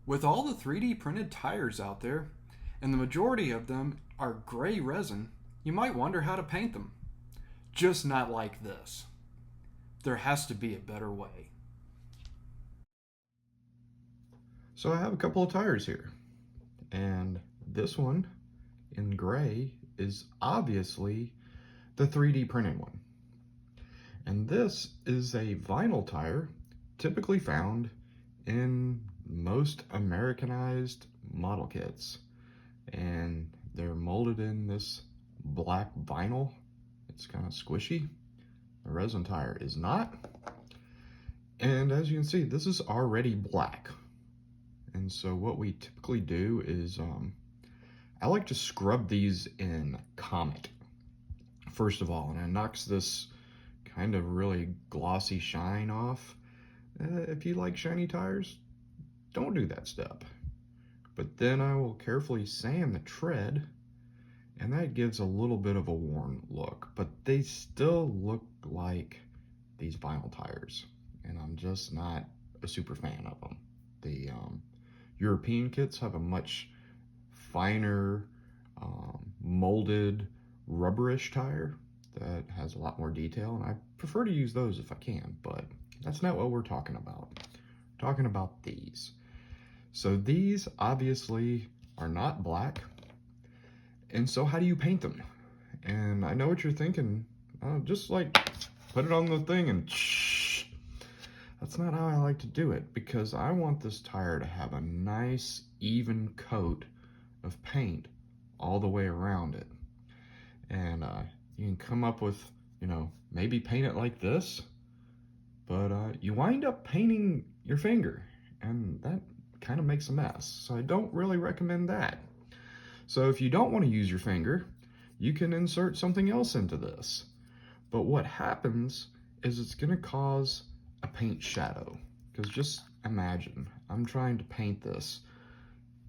With all the 3D printed tires out there, and the majority of them are gray resin, you might wonder how to paint them. Just not like this. There has to be a better way. So I have a couple of tires here, and this one in gray is obviously the 3D printed one. And this is a vinyl tire typically found in most Americanized model kits. And they're molded in this black vinyl. It's kind of squishy. The resin tire is not. And as you can see, this is already black. And so what we typically do is, I like to scrub these in Comet, first of all, and it knocks this kind of really glossy shine off. If you like shiny tires, don't do that step. But then I will carefully sand the tread, and that gives a little bit of a worn look, but they still look like these vinyl tires, and I'm just not a super fan of them. The European kits have a much finer molded rubberish tire that has a lot more detail, and I prefer to use those if I can, but that's not what we're talking about. We're talking about these. So these obviously are not black, and so how do you paint them? And I know what you're thinking, just like put it on the thing and shh. That's not how I like to do it, because I want this tire to have a nice even coat of paint all the way around it. And you can come up with, maybe paint it like this, but you wind up painting your finger, and that kind of makes a mess. So I don't really recommend that. So if you don't want to use your finger, you can insert something else into this. But what happens is it's going to cause a paint shadow. Because just imagine, I'm trying to paint this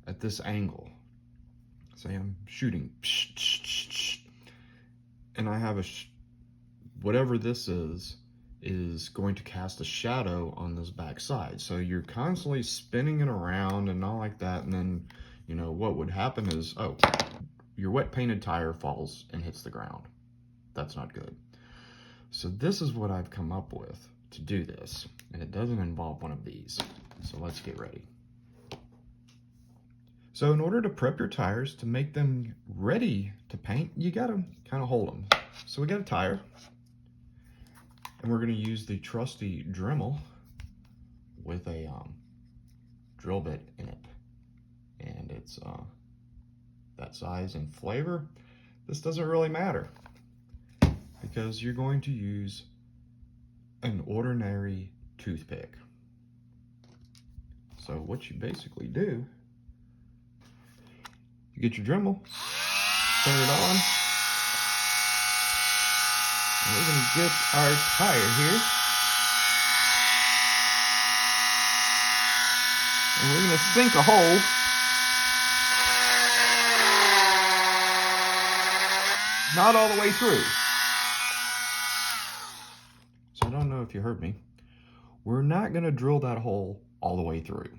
at this angle. Say I'm shooting, and I have whatever this is going to cast a shadow on this back side. So you're constantly spinning it around and all like that, and then what would happen is, your wet painted tire falls and hits the ground. That's not good. So this is what I've come up with to do this, and it doesn't involve one of these. So let's get ready. So in order to prep your tires to make them ready to paint, you gotta kind of hold them. So we got a tire, and we're gonna use the trusty Dremel with a drill bit in it. And it's that size and flavor. This doesn't really matter, because you're going to use an ordinary toothpick. So what you basically do, you get your Dremel, turn it on, and we're going to get our tire here, and we're going to sink a hole not all the way through. So I don't know if you heard me. We're not going to drill that hole all the way through.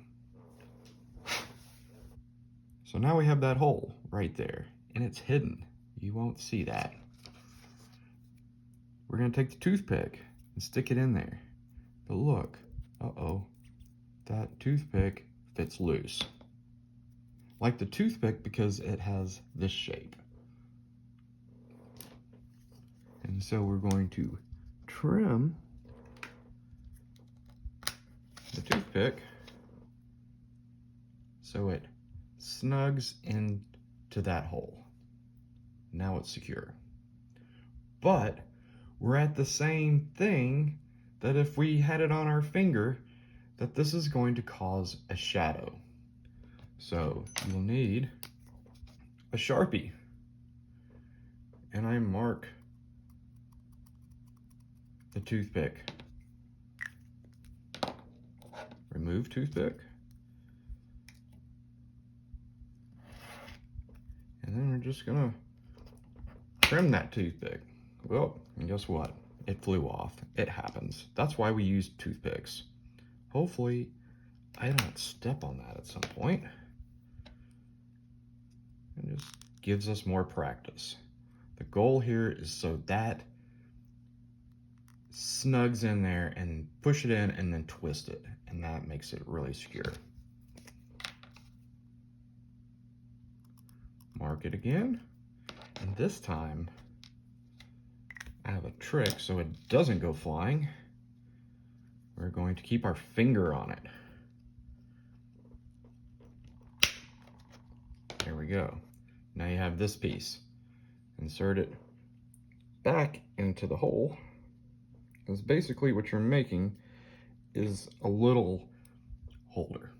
So now we have that hole right there, and it's hidden. You won't see that. We're going to take the toothpick and stick it in there. But look, that toothpick fits loose. Like the toothpick because it has this shape. And so we're going to trim the toothpick so it snugs into that hole. Now it's secure. But we're at the same thing that if we had it on our finger, that this is going to cause a shadow. So you'll need a Sharpie. And I mark the toothpick. Remove toothpick. And then we're just gonna trim that toothpick. Well, and guess what? It flew off. It happens. That's why we use toothpicks. Hopefully, I don't step on that at some point. It just gives us more practice. The goal here is so that snugs in there and push it in and then twist it, and that makes it really secure. Mark it again, and this time I have a trick so it doesn't go flying. We're going to keep our finger on it. There we go. Now you have this piece. Insert it back into the hole, because basically what you're making is a little holder.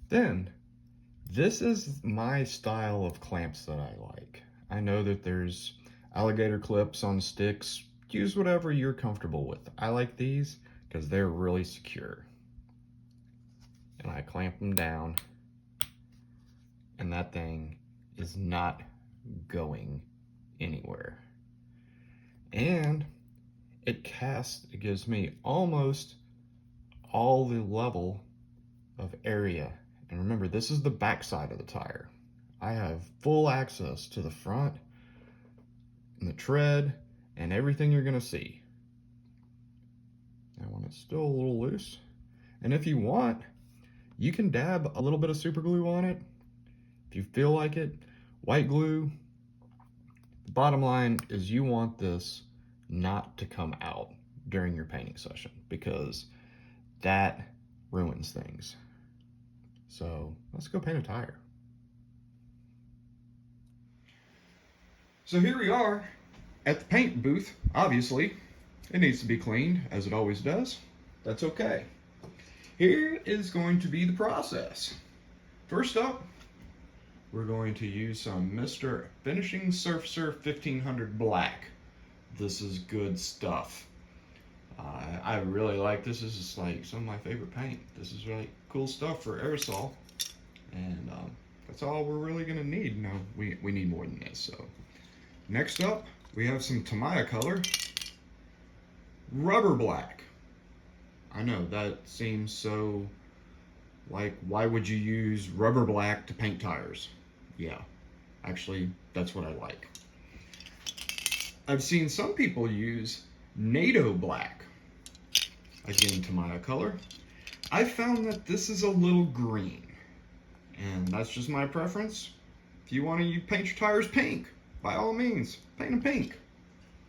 Then, this is my style of clamps that I like. I know that there's alligator clips on sticks. Use whatever you're comfortable with. I like these because they're really secure. And I clamp them down, and that thing is not going anywhere. And it gives me almost all the level of area. And remember, this is the back side of the tire. I have full access to the front and the tread and everything you're gonna see. That one is still a little loose. And if you want, you can dab a little bit of super glue on it. If you feel like it, white glue. The bottom line is you want this not to come out during your painting session, because that ruins things. So let's go paint a tire. So here we are at the paint booth. Obviously, it needs to be cleaned, as it always does. That's okay. Here is going to be the process. First up, we're going to use some Mr. Finishing Surfacer 1500 Black. This is good stuff. I really like this. This is like some of my favorite paint. This is really cool stuff for aerosol. And that's all we're really gonna need. No, we need more than this. So next up, we have some Tamiya color, rubber black. I know that seems so like, why would you use rubber black to paint tires? Yeah, actually, that's what I like. I've seen some people use NATO black. Again, Tamiya color. I found that this is a little green, and that's just my preference. If you want to paint your tires pink, by all means, paint them pink.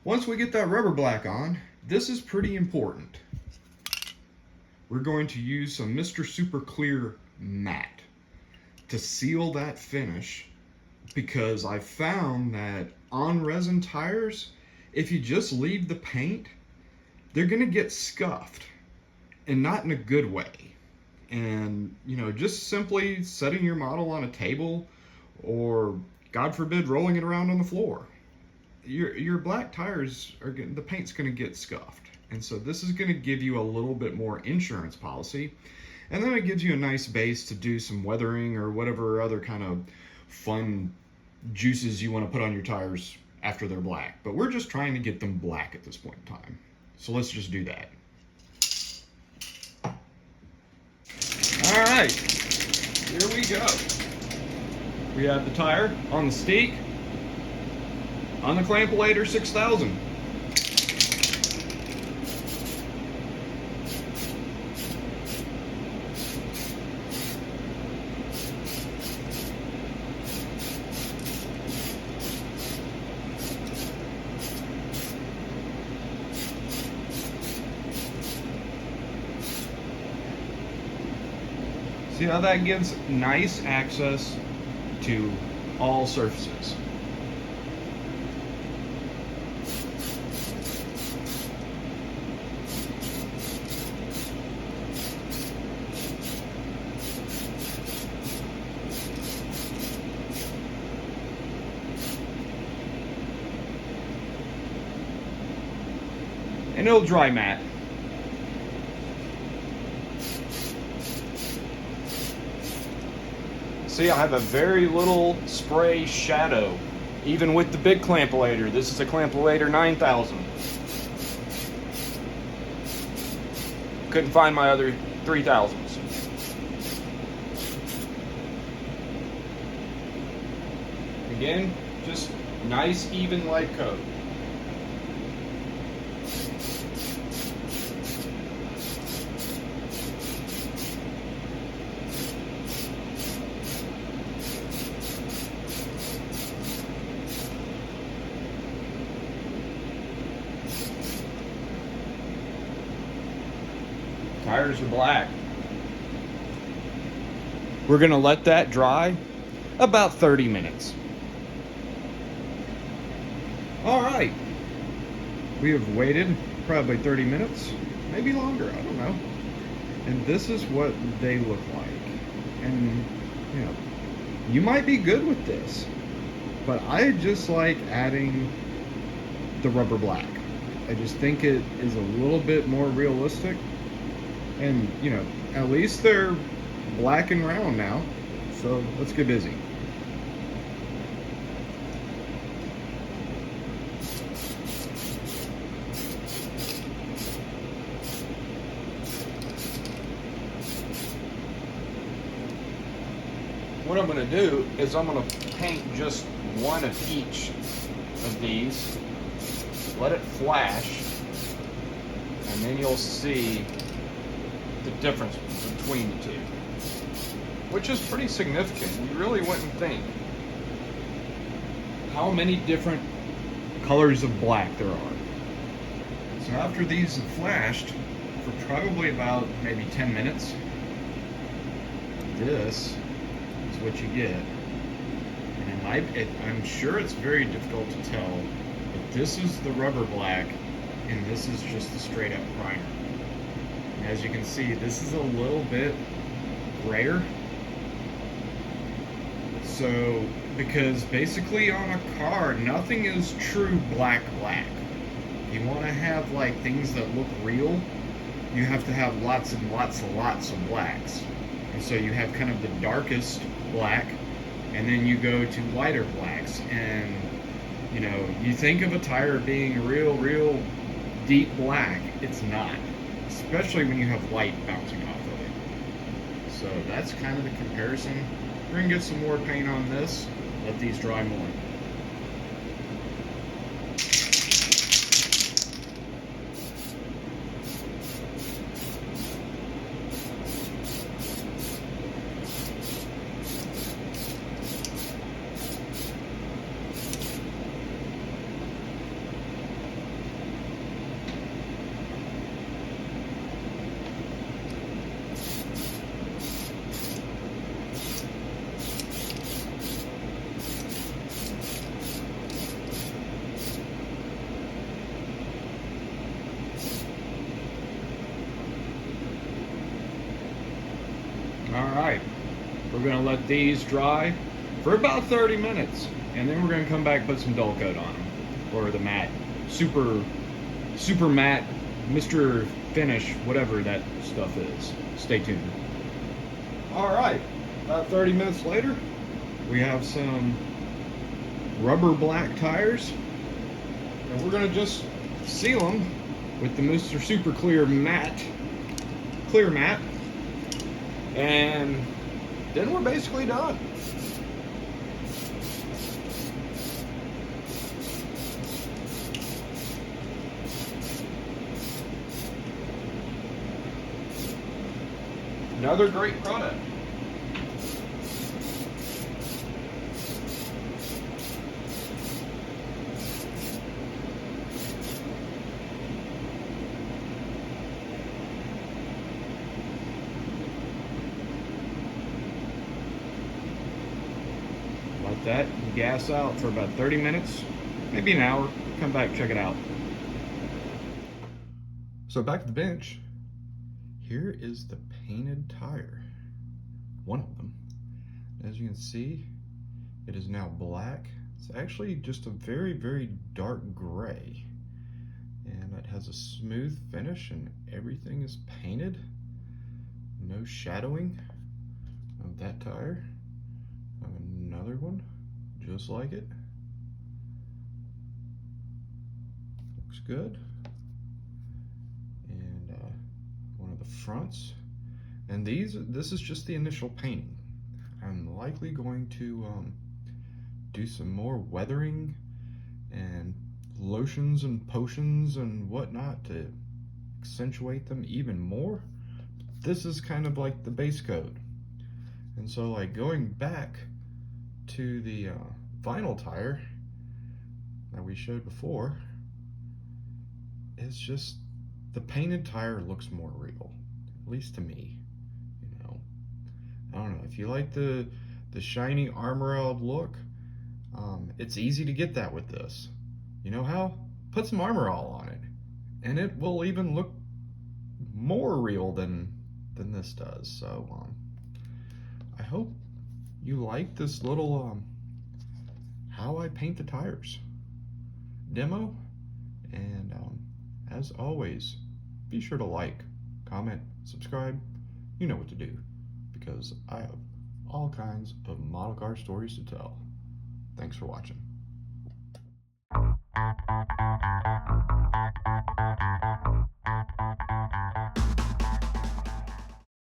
Once we get that rubber black on, this is pretty important. We're going to use some Mr. Super Clear Matte to seal that finish, because I found that on resin tires, if you just leave the paint, they're gonna get scuffed, and not in a good way. And you know, just simply setting your model on a table, or God forbid rolling it around on the floor, your black tires the paint's gonna get scuffed. And so this is gonna give you a little bit more insurance policy, and then it gives you a nice base to do some weathering or whatever other kind of fun juices you want to put on your tires after they're black. But we're just trying to get them black at this point in time. So let's just do that. All right, here we go. We have the tire on the Steak, on the Clampolator 6000. See how that gives nice access to all surfaces. And it'll dry matte. see I have a very little spray shadow, even with the big clampulator. This is a clampulator 9000. Couldn't find my other 3000s. Again, just nice even light coat. Tires are black. We're gonna let that dry about 30 minutes. All right. We have waited probably 30 minutes, maybe longer, I don't know. And this is what they look like. And, you know, you might be good with this, but I just like adding the rubber black. I just think it is a little bit more realistic. And, you know, at least they're black and round now. So let's get busy. What I'm going to do is I'm going to paint just one of each of these, let it flash, and then you'll see the difference between the two, which is pretty significant. You really wouldn't think how many different colors of black there are. So after these have flashed for probably about maybe 10 minutes, this is what you get. And I'm sure it's very difficult to tell, but this is the rubber black and this is just the straight up primer. And as you can see, this is a little bit grayer. So, because basically on a car, nothing is true black. You want to have like things that look real, you have to have lots and lots of blacks. And so you have kind of the darkest black, and then you go to lighter blacks. And you know, you think of a tire being real deep black, it's not. Especially when you have light bouncing off of it. So that's kind of the comparison. We're gonna get some more paint on this, let these dry more. Alright, we're going to let these dry for about 30 minutes, and then we're going to come back and put some dull coat on them, or the matte, super matte, Mr. Finish, whatever that stuff is. Stay tuned. Alright, about 30 minutes later, we have some rubber black tires, and we're going to just seal them with the Mr. Super Clear Matte, and then we're basically done. Another great product. Like that, gas out for about 30 minutes, maybe an hour. Come back, check it out. So back at the bench, here is the painted tire, one of them. As you can see, it is now black. It's actually just a very dark gray, and it has a smooth finish and everything is painted. No shadowing of that tire. another one just like it. Looks good. And one of the fronts. And this is just the initial painting. I'm likely going to do some more weathering and lotions and potions and whatnot to accentuate them even more. This is kind of like the base coat. And so like going back to the vinyl tire that we showed before, it's just the painted tire looks more real, at least to me. You know, I don't know if you like the shiny armored look. It's easy to get that with this. You know how? Put some armor all on it, and it will even look more real than this does. So I hope you like this little how I paint the tires demo. And as always, be sure to like, comment, subscribe. You know what to do, because I have all kinds of model car stories to tell. Thanks for watching.